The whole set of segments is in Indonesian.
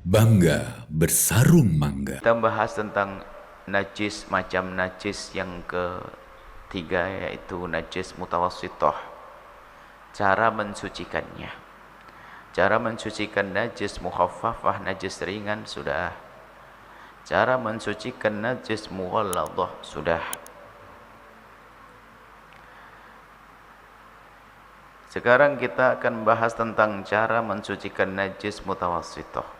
Bangga bersarung mangga. Kita bahas tentang najis, macam najis yang ketiga, yaitu najis mutawassithah. Cara mensucikannya. Cara mensucikan najis mukhaffafah, najis ringan, sudah. Cara mensucikan najis mughalladhah, sudah. Sekarang kita akan bahas tentang cara mensucikan najis mutawassithah.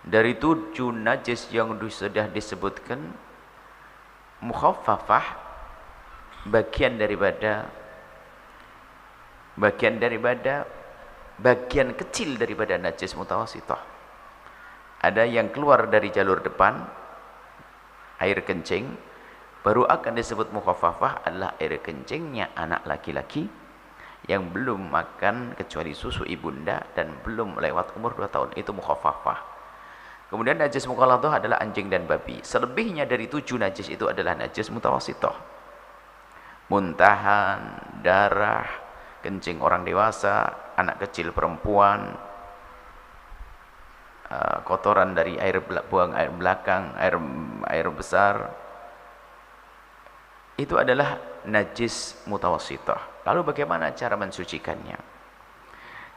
Dari 7 najis yang sudah disebutkan, mukhaffafah bagian kecil daripada najis mutawassithah. Ada yang keluar dari jalur depan, air kencing, baru akan disebut mukhaffafah adalah air kencingnya anak laki-laki yang belum makan kecuali susu ibunda dan belum lewat umur 2 tahun, itu mukhaffafah. Kemudian najis mughalladhah adalah anjing dan babi. Selebihnya dari 7 najis itu adalah najis mutawassithah. Muntahan, darah, kencing orang dewasa, anak kecil perempuan, kotoran dari buang air belakang, air besar, itu adalah najis mutawassithah. Lalu bagaimana cara mensucikannya?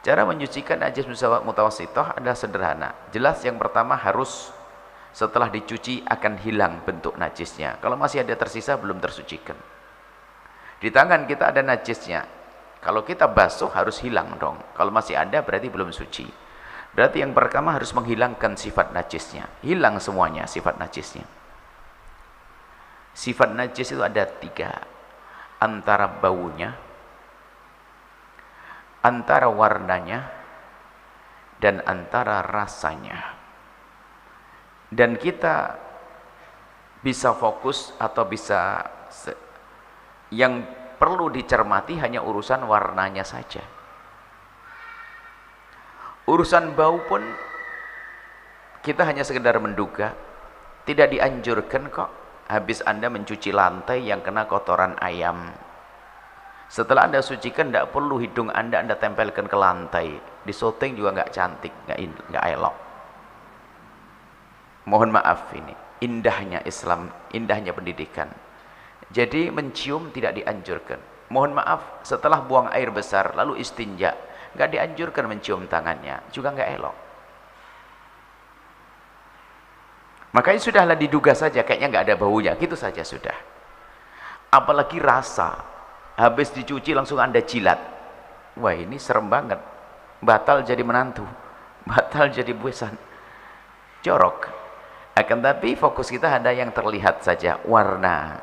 Cara menyucikan najis mutawassithah adalah sederhana. Jelas yang pertama harus setelah dicuci akan hilang bentuk najisnya. Kalau masih ada tersisa belum tersucikan. Di tangan kita ada najisnya. Kalau kita basuh harus hilang dong. Kalau masih ada berarti belum suci. Berarti yang pertama harus menghilangkan sifat najisnya. Hilang semuanya sifat najisnya. Sifat najis itu ada 3. Antara baunya, antara warnanya, dan antara rasanya. Dan kita bisa fokus atau bisa yang perlu dicermati hanya urusan warnanya saja. Urusan bau pun kita hanya sekedar menduga. Tidak dianjurkan kok habis Anda mencuci lantai yang kena kotoran ayam. Setelah Anda sucikan, tidak perlu hidung Anda tempelkan ke lantai. Di syuting juga nggak cantik, nggak elok. Mohon maaf, ini indahnya Islam, indahnya pendidikan. Jadi mencium tidak dianjurkan. Mohon maaf, setelah buang air besar lalu istinja, nggak dianjurkan mencium tangannya, juga nggak elok. Makanya sudahlah diduga saja, kayaknya nggak ada baunya, gitu saja sudah. Apalagi rasa. Habis dicuci langsung Anda jilat. Wah, ini serem banget. Batal jadi menantu, batal jadi besan, jorok. Akan tapi fokus kita ada yang terlihat saja, warna.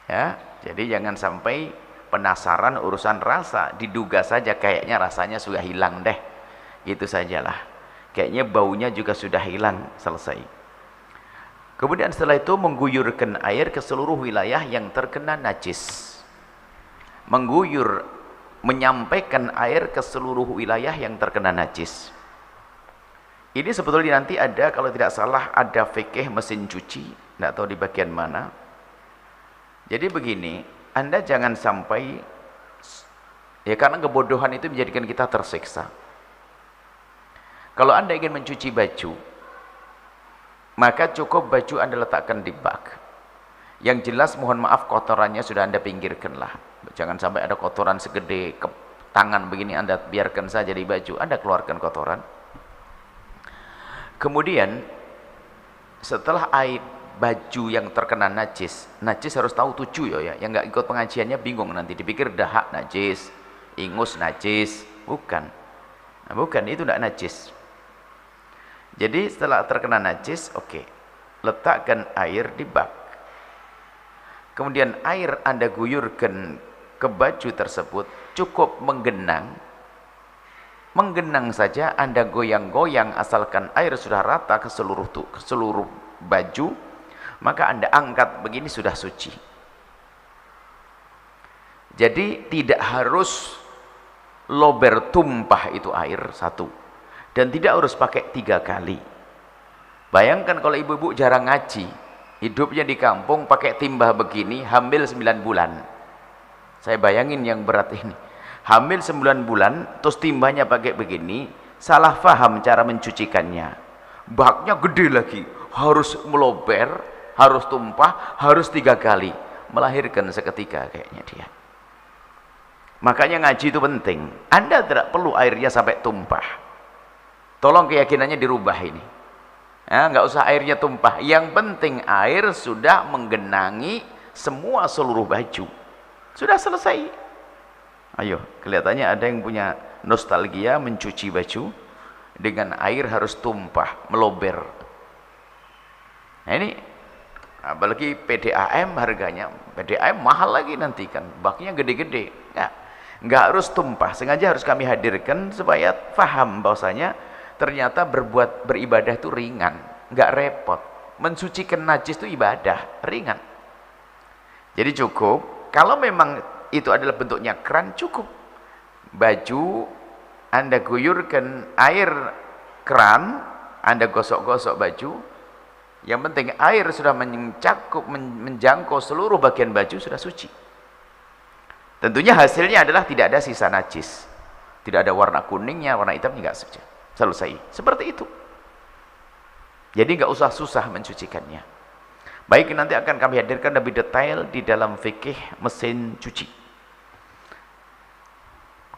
Ya, jadi jangan sampai penasaran urusan rasa, diduga saja kayaknya rasanya sudah hilang deh. Gitu sajalah. Kayaknya baunya juga sudah hilang, selesai. Kemudian setelah itu mengguyurkan air ke seluruh wilayah yang terkena najis. Mengguyur, menyampaikan air ke seluruh wilayah yang terkena najis. Ini sebetulnya nanti ada, kalau tidak salah ada fikih mesin cuci, tidak tahu di bagian mana. Jadi begini, Anda jangan sampai, ya karena kebodohan itu menjadikan kita tersiksa. Kalau Anda ingin mencuci baju, maka cukup baju Anda letakkan di bak. Yang jelas mohon maaf kotorannya sudah Anda pinggirkanlah. Jangan sampai ada kotoran segede tangan begini Anda biarkan saja di baju, Anda keluarkan kotoran. Kemudian setelah air baju yang terkena najis, najis harus tahu 7 ya, yang nggak ikut pengajiannya bingung nanti dipikir dahak najis, ingus najis, bukan. Nah, bukan, itu tidak najis. Jadi setelah terkena najis, oke, letakkan air di bak. Kemudian air Anda guyurkan ke baju tersebut, cukup menggenang. Menggenang saja, Anda goyang-goyang, asalkan air sudah rata ke seluruh baju, maka Anda angkat begini sudah suci. Jadi tidak harus lober tumpah itu air satu, dan tidak harus pakai 3 kali. Bayangkan kalau ibu-ibu jarang ngaji, hidupnya di kampung pakai timbah begini, hamil 9 bulan. Saya bayangin yang berat ini. Hamil 9 bulan, terus timbahnya pakai begini, salah faham cara mencucikannya. Baknya gede lagi, harus melober, harus tumpah, harus 3 kali, melahirkan seketika kayaknya dia. Makanya ngaji itu penting. Anda tidak perlu airnya sampai tumpah. Tolong keyakinannya dirubah ini. Nggak usah airnya tumpah, yang penting air sudah menggenangi semua seluruh baju, sudah selesai. Ayo, kelihatannya ada yang punya nostalgia mencuci baju dengan air harus tumpah, melober. Nah ini, apalagi PDAM harganya, PDAM mahal lagi nanti kan, baknya gede-gede. Nggak harus tumpah, sengaja harus kami hadirkan supaya paham bahwasanya ternyata beribadah itu ringan, nggak repot. Mensucikan najis itu ibadah, ringan. Jadi cukup, kalau memang itu adalah bentuknya keran, cukup. Baju, Anda guyurkan air keran, Anda gosok-gosok baju, yang penting air sudah menjangkau seluruh bagian baju, sudah suci. Tentunya hasilnya adalah tidak ada sisa najis. Tidak ada warna kuningnya, warna hitamnya, nggak saja. Selesai. Seperti itu. Jadi nggak usah susah mencucikannya. Baik, nanti akan kami hadirkan lebih detail di dalam fikih mesin cuci.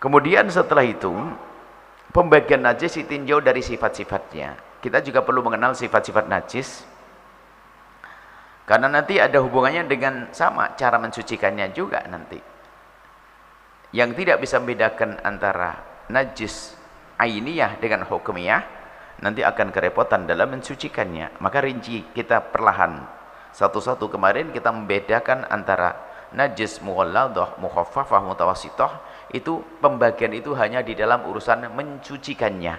Kemudian setelah itu, pembagian najis ditinjau dari sifat-sifatnya. Kita juga perlu mengenal sifat-sifat najis. Karena nanti ada hubungannya dengan sama cara mensucikannya juga nanti. Yang tidak bisa membedakan antara najis ainiyah dengan hukumiyah, nanti akan kerepotan dalam mensucikannya. Maka rinci kita perlahan satu-satu. Kemarin kita membedakan antara najis mughalladah, mukhaffafah, mutawassithah. Itu pembagian itu hanya di dalam urusan mencucikannya.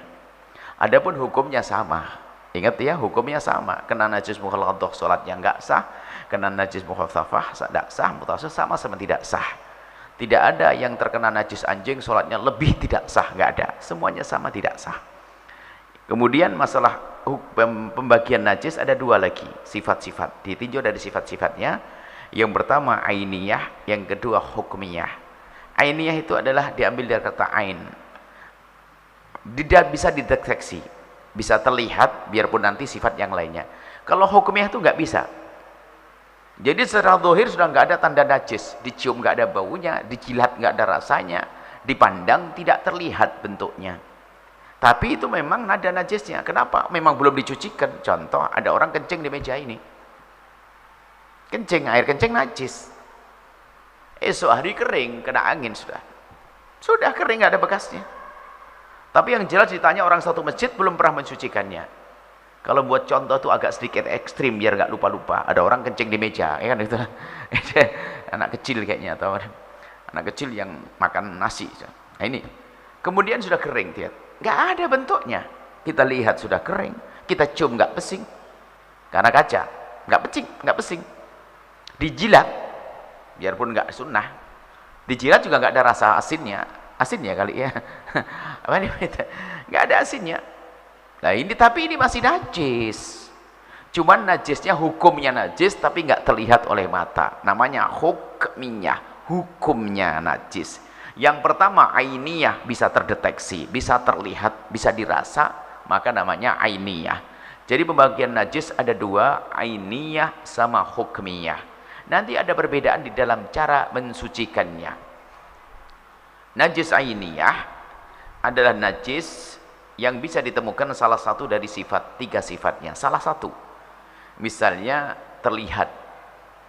Adapun hukumnya sama. Ingat ya, hukumnya sama. Kena najis mughalladah salatnya enggak sah, kena najis mukhaffafah tidak sah, mutawassithah sama tidak sah. Tidak ada yang terkena najis anjing salatnya lebih tidak sah, nggak ada. Semuanya sama tidak sah. Kemudian masalah pembagian najis ada 2 lagi, sifat-sifat. Ditinjau dari sifat-sifatnya. Yang pertama ainiyah, yang kedua hukmiyah. Ainiyah itu adalah diambil dari kata ain. Tidak bisa dideteksi, bisa terlihat biarpun nanti sifat yang lainnya. Kalau hukmiyah itu nggak bisa. Jadi secara zahir sudah nggak ada tanda najis, dicium nggak ada baunya, dijilat nggak ada rasanya, dipandang tidak terlihat bentuknya. Tapi itu memang ada najisnya. Kenapa? Memang belum dicucikan. Contoh, ada orang kencing di meja ini. Kencing, air kencing najis. Esok hari kering, kena angin sudah. Sudah kering, nggak ada bekasnya. Tapi yang jelas ditanya orang satu masjid belum pernah mensucikannya. Kalau buat contoh tuh agak sedikit ekstrim biar nggak lupa-lupa. Ada orang kencing di meja, ya kan itu. Anak kecil kayaknya atau anak kecil yang makan nasi. Nah ini. Kemudian sudah kering, lihat. Nggak ada bentuknya. Kita lihat sudah kering. Kita cium nggak pesing. Karena kaca, nggak pesing. Dijilat, biarpun nggak sunnah. Dijilat juga nggak ada rasa asinnya. Asinnya kali ya. Apa ini? Nggak ada asinnya. Nah ini, tapi ini masih najis. Cuman najisnya hukumnya najis tapi nggak terlihat oleh mata. Namanya hukmiyah, hukumnya najis. Yang pertama ainiyah, bisa terdeteksi, bisa terlihat, bisa dirasa, maka namanya ainiyah. Jadi pembagian najis ada 2, ainiyah sama hukmiyah. Nanti ada perbedaan di dalam cara mensucikannya. Najis ainiyah adalah najis yang bisa ditemukan salah satu dari sifat, 3 sifatnya, salah satu. Misalnya terlihat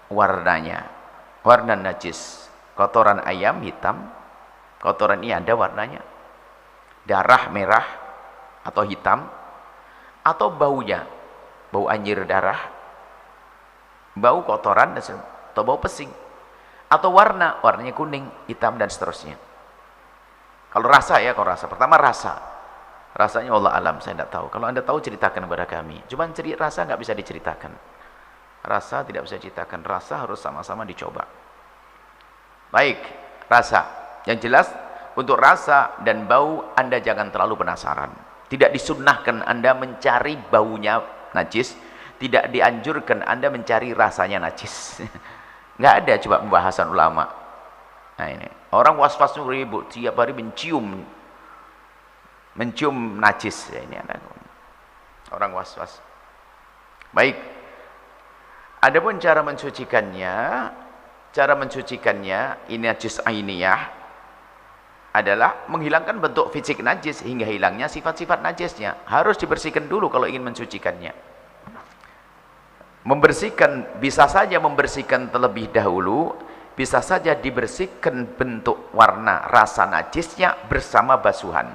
warnanya, warna najis, kotoran ayam hitam, kotoran ini ada warnanya, darah merah atau hitam, atau baunya, bau anjir darah, bau kotoran, atau bau pesing, atau warnanya kuning, hitam, dan seterusnya. Kalau rasa ya, kalau rasa, pertama rasa. Rasanya Allah alam, saya tidak tahu. Kalau Anda tahu ceritakan kepada kami. Cuman rasa nggak bisa diceritakan. Rasa tidak bisa diceritakan. Rasa harus sama-sama dicoba. Baik, rasa. Yang jelas untuk rasa dan bau Anda jangan terlalu penasaran. Tidak disunnahkan Anda mencari baunya najis. Tidak dianjurkan Anda mencari rasanya najis. Nggak ada coba pembahasan ulama. Nah ini orang was-was ribut tiap hari mencium mencium najis. Ya, ini ada orang was-was. Baik. Adapun cara mensucikannya ini najis ainiyah adalah menghilangkan bentuk fisik najis hingga hilangnya sifat-sifat najisnya. Harus dibersihkan dulu kalau ingin mensucikannya. Membersihkan, bisa saja membersihkan terlebih dahulu, bisa saja dibersihkan bentuk warna rasa najisnya bersama basuhan.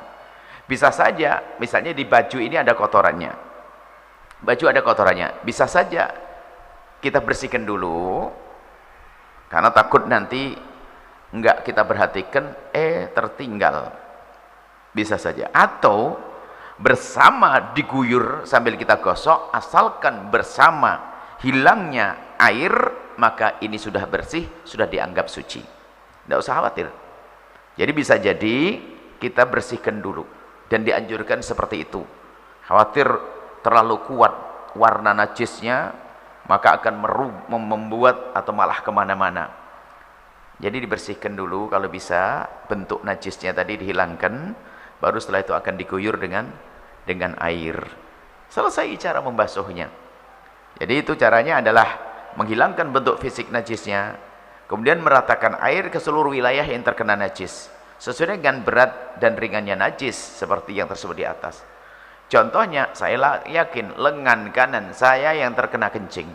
Bisa saja, misalnya di baju ini ada kotorannya. Baju ada kotorannya, bisa saja kita bersihkan dulu, karena takut nanti enggak kita perhatikan, tertinggal. Bisa saja. Atau bersama diguyur sambil kita gosok, asalkan bersama hilangnya air, maka ini sudah bersih, sudah dianggap suci. Tidak usah khawatir. Jadi bisa jadi kita bersihkan dulu, dan dianjurkan seperti itu. Khawatir terlalu kuat warna najisnya, maka akan membuat atau malah kemana-mana. Jadi dibersihkan dulu kalau bisa, bentuk najisnya tadi dihilangkan, baru setelah itu akan diguyur dengan air. Selesai cara membasuhnya. Jadi itu caranya adalah menghilangkan bentuk fisik najisnya, kemudian meratakan air ke seluruh wilayah yang terkena najis, sesuai dengan berat dan ringannya najis seperti yang tersebut di atas. Contohnya, saya yakin lengan kanan saya yang terkena kencing,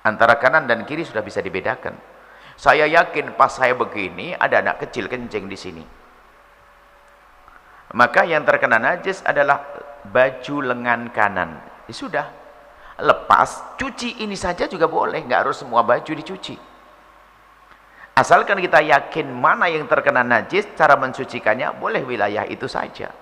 antara kanan dan kiri sudah bisa dibedakan. Saya yakin pas saya begini ada anak kecil kencing di sini. Maka yang terkena najis adalah baju lengan kanan. Ya sudah, lepas, cuci ini saja juga boleh, nggak harus semua baju dicuci. Asalkan kita yakin mana yang terkena najis, cara mensucikannya boleh wilayah itu saja.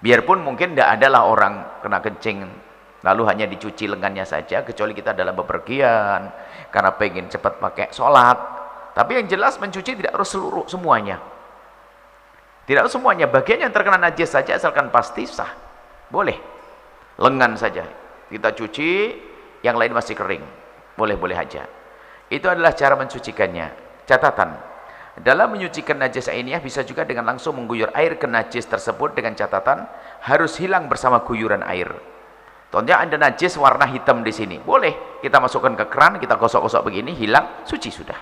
Biarpun mungkin tidak adalah orang kena kencing lalu hanya dicuci lengannya saja, kecuali kita dalam bepergian karena pengen cepat pakai sholat. Tapi yang jelas mencuci tidak harus semuanya. Tidak harus semuanya, bagian yang terkena najis saja asalkan pasti sah. Boleh. Lengan saja kita cuci, yang lain masih kering. Boleh-boleh aja. Itu adalah cara mensucikannya. Catatan. Dalam menyucikan najis ainiyah bisa juga dengan langsung mengguyur air ke najis tersebut dengan catatan harus hilang bersama guyuran air. Contohnya ada najis warna hitam di sini, boleh kita masukkan ke keran, kita gosok-gosok begini, hilang, suci sudah.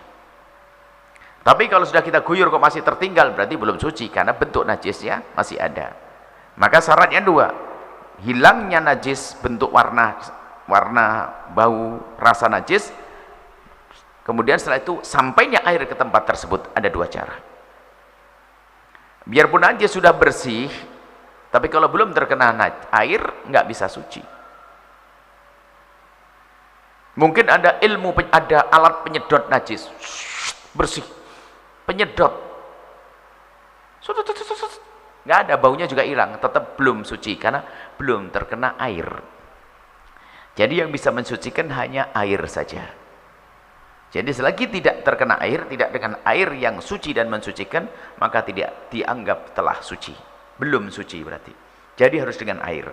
Tapi kalau sudah kita guyur kok masih tertinggal, berarti belum suci karena bentuk najisnya masih ada. Maka syaratnya dua, hilangnya najis bentuk warna bau rasa najis, kemudian setelah itu sampainya air ke tempat tersebut. Ada dua cara. Biarpun najis sudah bersih, tapi kalau belum terkena air nggak bisa suci. Mungkin ada ada alat penyedot najis, bersih, penyedot, nggak ada, baunya juga hilang, tetap belum suci karena belum terkena air. Jadi yang bisa mensucikan hanya air saja. Jadi selagi tidak terkena air, tidak dengan air yang suci dan mensucikan, maka tidak dianggap telah suci, belum suci berarti. Jadi harus dengan air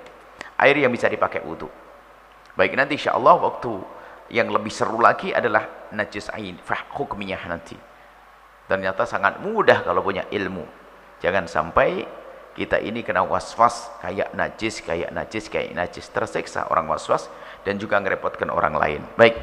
yang bisa dipakai wudu. Baik, nanti insya Allah waktu yang lebih seru lagi adalah najis ain hukmiyah nanti. Ternyata sangat mudah kalau punya ilmu. Jangan sampai kita ini kena waswas kayak najis, tersiksa orang waswas dan juga ngerepotkan orang lain. Baik.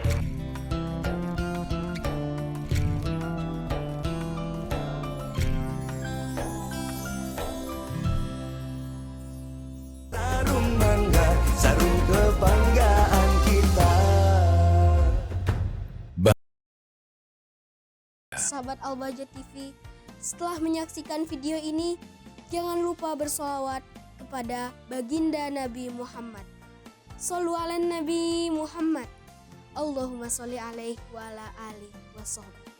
Sahabat Al-Bahjah TV, setelah menyaksikan video ini, jangan lupa bersolawat kepada baginda Nabi Muhammad. Shollu ala Nabi Muhammad. Allahumma sholli alaihi wa ala alihi wa sahbihi.